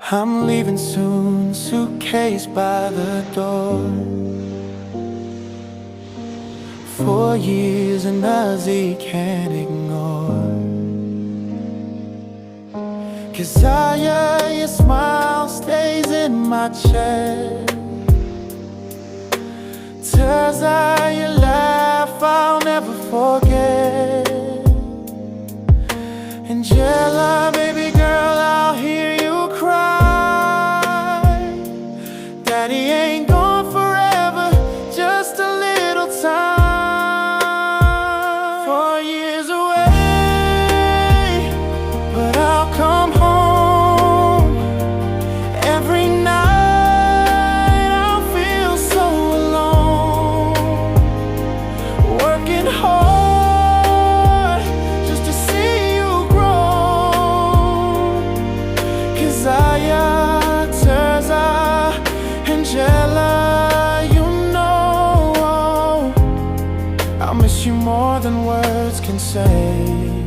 I'm leaving soon, suitcase by the door. 4 years and he can't ignore. 'Cause your smile stays in my chest. Tears your laugh I'll never forget. Angela, baby girl, I'll hear you cry. Daddy ain't gone forever, just a little time. 4 years away, but I'll come home. Every night I'll feel so alone, working hard just to see you grow. 'Cause Terza, Angela, you know I'll miss you more than words can say.